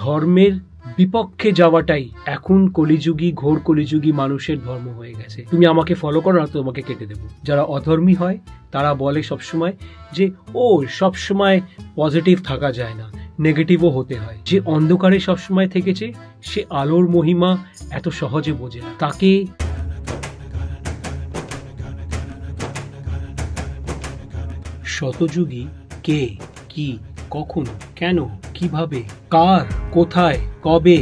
ধর্মের বিপক্ষে যাওয়াটাই এখন কলিযুগী ঘোর কলিযুগী মানুষের ধর্ম হয়ে গেছে। তুমি আমাকে ফলো করো না, তোমাকে কেটে দেবো। যারা অধর্মী হয় তারা বলে সবসময় যে সবসময় পজিটিভ থাকা যায় না, নেগেটিভও হতে হয়। যে অন্ধকারে সবসময় থেকেছে সে আলোর মহিমা এত সহজে বোঝে না। তাকে শতযুগী কে, কি, কখন, কেন, কিভাবে, কার, কোথায়, কবে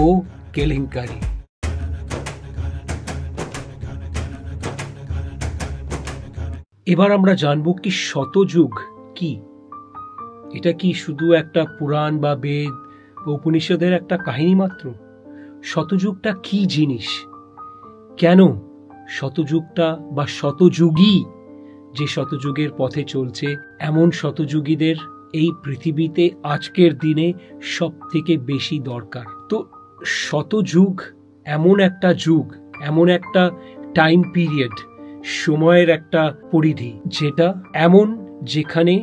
ও কেলেঙ্কারি। এবার আমরা জানবো কি শতযুগ কি। এটা কি শুধু একটা পুরাণ বা বেদ বা উপনিষদের একটা কাহিনী মাত্র? শতযুগটা কি জিনিস, কেন শতযুগটা বা শতযুগী, যে শতযুগের পথে চলছে এমন শতযুগীদের এই পৃথিবীতে আজকের দিনে সব থেকে বেশি দরকার। তো শতযুগ এমন একটা যুগ, এমন একটা টাইম পিরিয়ড, সময়ের একটা পরিধি, যেটা এমন যেখানে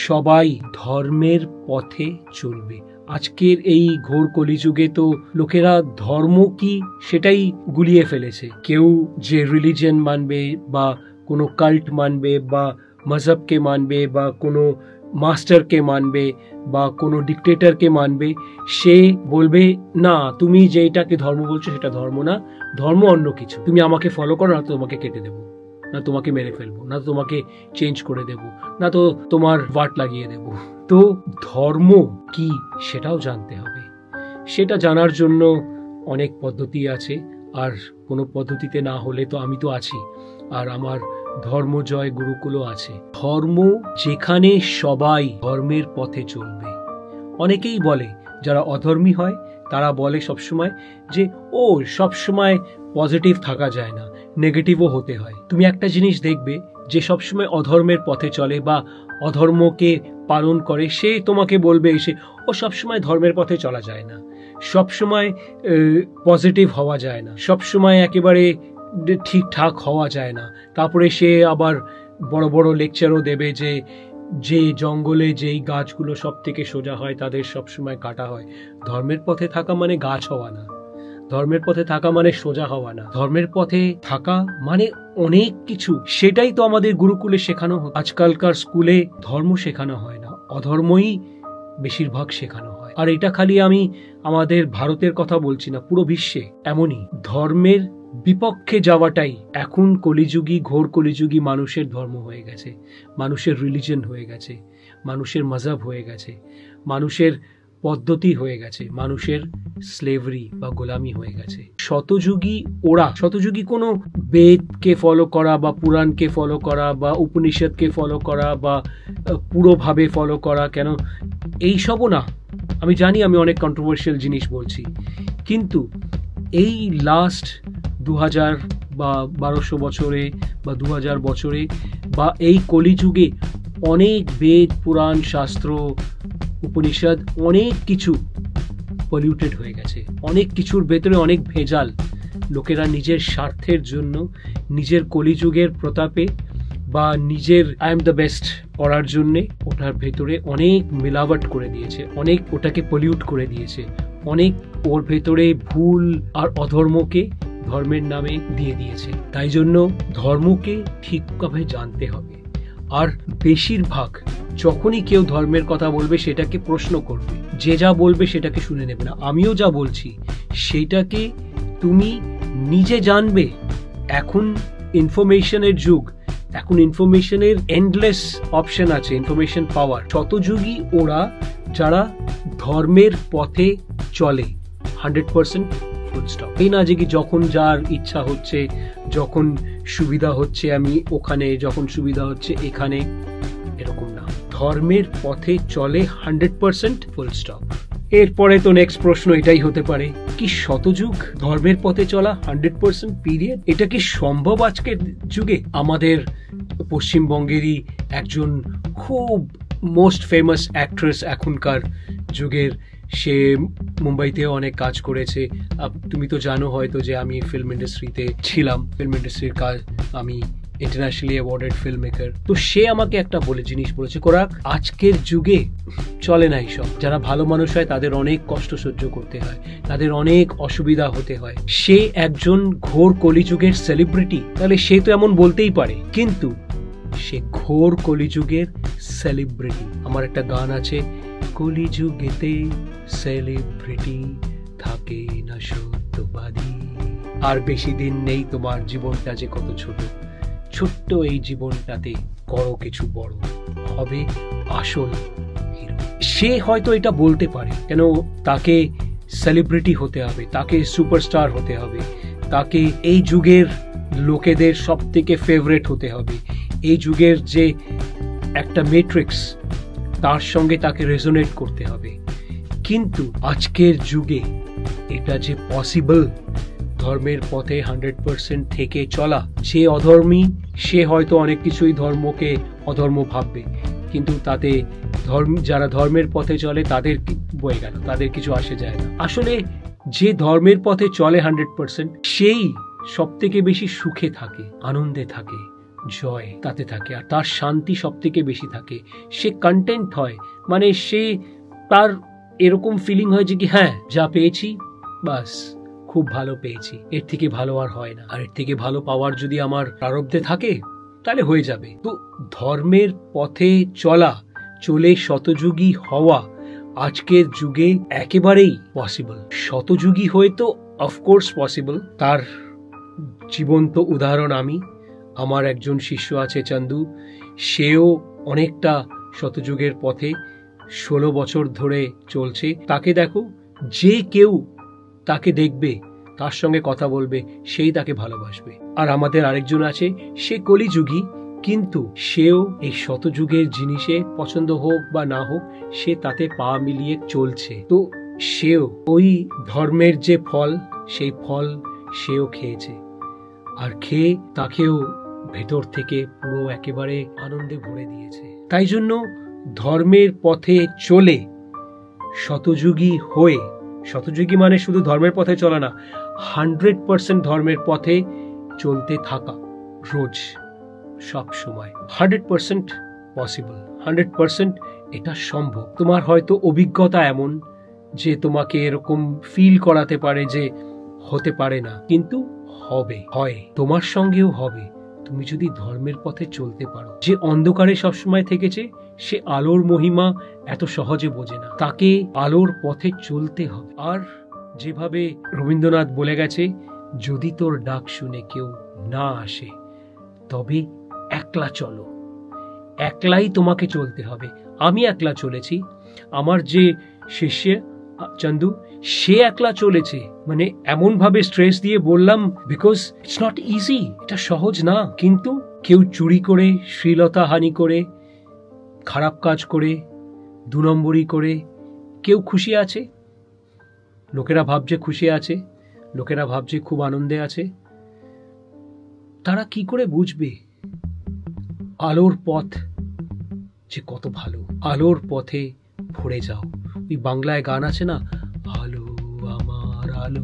সবাই ধর্মের পথে চলবে। আজকের এই ঘোর কলিযুগে তো লোকেরা ধর্ম কি সেটাই গুলিয়ে ফেলেছে। কেউ যে রিলিজিয়ন মানবে বা কোনো কাল্ট মানবে বা মজহবকে মানবে বা কোনো মাস্টারকে মানবে বা কোনো ডিক্টেটরকে মানবে, সে বলবে না তুমি যেটাকে ধর্ম বলছো সেটা ধর্ম না, ধর্ম অন্য কিছু। তুমি আমাকে ফলো করো না, তোমাকে কেটে দেবো, না তোমাকে মেরে ফেলবো, না তোমাকে চেঞ্জ করে দেব, না তো তোমার বাট লাগিয়ে দেব। তো ধর্ম কি সেটাও জানতে হবে। সেটা জানার জন্য অনেক পদ্ধতি আছে, আর কোনো পদ্ধতিতে না হলে তো আমি তো আছি, আর আমার ধর্মজয় গুরুকুলও আছে। ধর্ম যেখানে সবাই ধর্মের পথে চলবে। অনেকেই বলে, যারা অধর্মী হয় তারা বলে সবসময় যে সবসময় পজিটিভ থাকা যায় না, নেগেটিভও হতে হয়। তুমি একটা জিনিস দেখবে, যে সবসময় অধর্মের পথে চলে বা অধর্মকে পালন করে, সে তোমাকে বলবে এসে সবসময় ধর্মের পথে চলা যায় না, সবসময় পজিটিভ হওয়া যায় না, সবসময় একেবারে ঠিকঠাক হওয়া যায় না। তারপরে সে আবার বড় বড় লেকচারও দেবে যে জঙ্গলে যেই গাছগুলো সব থেকে সোজা হয় তাদের সবসময় কাটা হয়। ধর্মের পথে থাকা মানে গাছ হওয়া না, ধর্মের পথে থাকা মানে সোজা হওয়া না, ধর্মের পথে থাকা মানে অনেক কিছু। সেটাই তো আমাদের গুরুকুলে শেখানো হয়। আজকালকার স্কুলে ধর্ম শেখানো হয় না, অধর্মই বেশিরভাগ শেখানো হয়। আর এটা খালি আমি আমাদের ভারতের কথা বলছি না, পুরো বিশ্বে এমনই। ধর্মের বিপক্ষে যাওয়াটাই এখন কলিযুগী ঘোর কলিযুগী মানুষের ধর্ম হয়ে গেছে, মানুষের রিলিজন হয়ে গেছে, মানুষের মজহব হয়ে গেছে, মানুষের পদ্ধতি হয়ে গেছে, মানুষের স্লেভারি বা গোলামি হয়ে গেছে। শতযুগী শতযুগী কোনো বেদকে ফলো করা বা পুরাণকে ফলো করা বা উপনিষদকে ফলো করা বা পুরোভাবে ফলো করা, কেন এইসবও না। আমি জানি আমি অনেক কন্ট্রোভার্সিয়াল জিনিস বলছি, কিন্তু এই লাস্ট 2000 বা 1200 বছরে বা 2000 বছরে বা এই কলিযুগে অনেক বেদ, পুরাণ, শাস্ত্র, উপনিষদ, অনেক কিছু পলিউটেড হয়ে গেছে। অনেক কিছুর ভেতরে অনেক ভেজাল। লোকেরা নিজের স্বার্থের জন্য, নিজের কলিযুগের প্রতাপে বা নিজের আই এম দ্য বেস্ট করার জন্যে ওটার ভেতরে অনেক মিলাবট করে দিয়েছে, অনেক ওটাকে পলিউট করে দিয়েছে, অনেক ওর ভেতরে ভুল আর অধর্মকে ধর্মের নামে দিয়ে দিয়েছে। তাই জন্য ধর্মকে ঠিকভাবে জানতে হবে। আর বেশিরভাগ যখনই কেউ ধর্মের কথা বলবে সেটাকে প্রশ্ন করবে, যে যা বলবে সেটাকে শুনে নেবে না। আমিও যা বলছি সেটাকে তুমি নিজে জানবে। এখন ইনফরমেশনের যুগ, এখন ইনফরমেশনের এন্ডলেস অপশন আছে, ইনফরমেশন পাওয়ার। শতযুগী ওরা যারা ধর্মের পথে চলে 100% ফুল স্টপ। এই না যে কি যখন যার ইচ্ছা হচ্ছে, যখন সুবিধা হচ্ছে আমি ওখানে, যখন সুবিধা হচ্ছে এখানে, এরকম না। ধর্মের পথে চলে 100% ফুল স্টপ। এরপরে তো নেক্সট প্রশ্ন এটাই হতে পারে, কি শতযুগ ধর্মের পথে চলা 100% পিরিয়ড, এটা কি সম্ভব আজকের যুগে? আমাদের পশ্চিমবঙ্গেরই একজন খুব মোস্ট ফেমাস অ্যাক্ট্রেস এখনকার যুগের, সে মুম্বাইতেও অনেক কাজ করেছে। তুমি তো জানো হয়তো যে আমি ফিল্ম ইন্ডাস্ট্রিতে ছিলাম, ফিল্ম ইন্ডাস্ট্রির কাজ আমি ইন্টারন্যাশনালি অ্যাওয়ার্ডেড ফিল্ম মেকার। তো সে আমাকে একটা জিনিস বলেছে, কোরাক, আজকের যুগে চলে না এইসব। যারা ভালো মানুষ হয় তাদের অনেক কষ্ট সহ্য করতে হয়, তাদের অনেক অসুবিধা হতে হয়। সে একজন ঘোর কলিযুগের সেলিব্রিটি, তাহলে সে তো এমন বলতেই পারে, কিন্তু সে ঘোর কলিযুগের সেলিব্রিটি। আমার একটা গান আছে, কলিযুগেতে সেলিব্রিটি থাকে না সত্যবাদী। আর বেশি দিন নেই, তোমার জীবনটা যে কত ছোট, ছোট্ট এই জীবনটাতে করো কিছু বড়, হবে আসল হিরো। সে হয়তো এটা বলতে পারে, কেন তাকে সেলিব্রিটি হতে হবে, তাকে সুপারস্টার হতে হবে, তাকে এই যুগের লোকেদের সব থেকে ফেভারিট হতে হবে, এই যুগের যে একটা ম্যাট্রিক্স তার সঙ্গে তাকে রেজোনেট করতে হবে। কিন্তু আজকের যুগে এটা যে পসিবল, ধর্মের পথে 100% থেকে চলা। সে অধর্মী, সে হয়তো অনেক কিছুই ধর্মকে অধর্ম ভাববে, কিন্তু তাতে যারা ধর্মের পথে চলে তাদের বয়ে গেল, তাদের কিছু আসে যায় না। আসলে যে ধর্মের পথে চলে 100%, সেই সব থেকে বেশি সুখে থাকে, আনন্দে থাকে, জয় তাতে থাকে, আর তার শান্তি সব থেকে বেশি থাকে। সে কন্টেন্ট হয়, মানে সে তার এরকম ফিলিং হয় যে কি হ্যাঁ, যা পেয়েছি বাস খুব ভালো পেয়েছি, এর থেকে ভালো আর হয় না, আর এর থেকে ভালো পাওয়ার যদি আমার প্রারব্ধে থাকে তাহলে হয়ে যাবে। তো ধর্মের পথে চলে শতযুগী হওয়া আজকের যুগে একেবারেই পসিবল। শতযুগী হয়ে তো অফকোর্স পসিবল। তার জীবন্ত উদাহরণ আমি, আমার একজন শিষ্য আছে চন্দু, সেও অনেকটা শতযুগের পথে 16 বছর ধরে চলছে। তাকে দেখো, যে কেউ তাকে দেখবে, তার সঙ্গে কথা বলবে, সেই তাকে ভালোবাসবে। আর আমাদের আরেকজন আছে, সে কলিযুগী, কিন্তু সেও এই শতযুগের জিনিসে পছন্দ হোক বা না হোক, সে তাতে পা মিলিয়ে চলছে। তো সেও ওই ধর্মের যে ফল, সেই ফল সেও খেয়েছে, আর খেয়ে তাকেও ভেতর থেকে পুরো একেবারে আনন্দে ভরে দিয়েছে। তাই জন্য ধর্মের পথে চলে শতযুগী হয়ে, শতযুগী মানে শুধু ধর্মের পথে চলা না, 100% ধর্মের পথে চলতে থাকা, রোজ, সব সময় 100% পসিবল, 100% এটা সম্ভব। তোমার হয়তো অভিজ্ঞতা এমন যে তোমাকে এরকম ফিল করাতে পারে যে হতে পারে না, কিন্তু হবে, হয়, তোমার সঙ্গেও হবে, তুমি যদি ধর্মের পথে চলতে পারো। যে অন্ধকারে সবসময় থেকেছে, সে আলোর মহিমা এত সহজে বোঝে না, তাকে আলোর পথে চলতে হবে। আর যেভাবে রবীন্দ্রনাথ বলে গেছে, যদি তোর ডাক শুনে কেউ না আসে, তবে একলা চলো, একলাই তোমাকে চলতে হবে। আমি একলা চলেছি, আমার যে শিষ্য চন্দু, সে একলা চলেছে, মানে এমন ভাবে স্ট্রেস দিয়ে বললাম, বিকজ ইটস নট ইজি, এটা সহজ না। কিন্তু কেউ চুরি করে, শ্লীলতা হানি করে, খারাপ কাজ করে, 2 নম্বরি করে, কেউ খুশি আছে, লোকেরা ভাবছে খুশি আছে, লোকেরা ভাবছে খুব আনন্দে আছে। তারা কি করে বুঝবে আলোর পথ যে কত ভালো? আলোর পথে ভরে যাও। ওই বাংলায় গান আছে না, আলো আমার আলো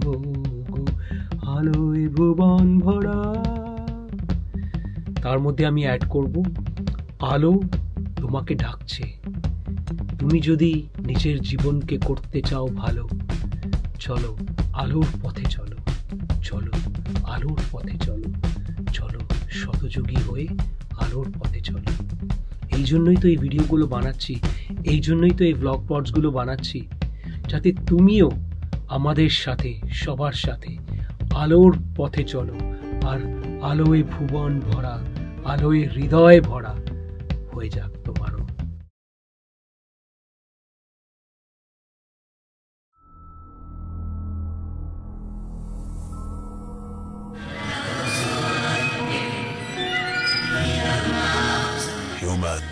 গো, আলোয় ভুবন ভরা, তার মধ্যে আমি অ্যাড করব, আলো তোমাকে ডাকছে। তুমি যদি নিজের জীবনকে করতে চাও ভালো, চলো আলোর পথে চলো, চলো আলোর পথে চলো, চলো শতযুগী হয়ে আলোর পথে চলো। এই জন্যই তো এই ভিডিওগুলো বানাচ্ছি, এই জন্যই তো এই ব্লগ পডসগুলো বানাচ্ছি, যাতে তুমিও আমাদের সাথে, সবার সাথে আলোর পথে চলো, আর আলোয় ভুবন ভরা, আলোয় হৃদয় ভরা হয়ে যাক তোমারও। Human,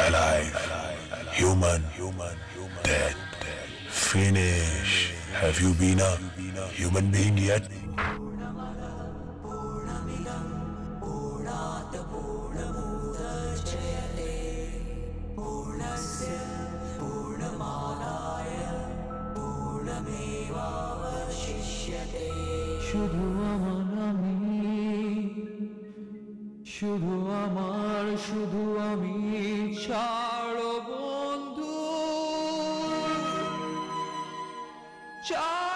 alive, human, dead, finish. Have you been a human being yet? শুধু আমার, শুধু আমি ছাড়ো বন্ধু, ছাড়ো।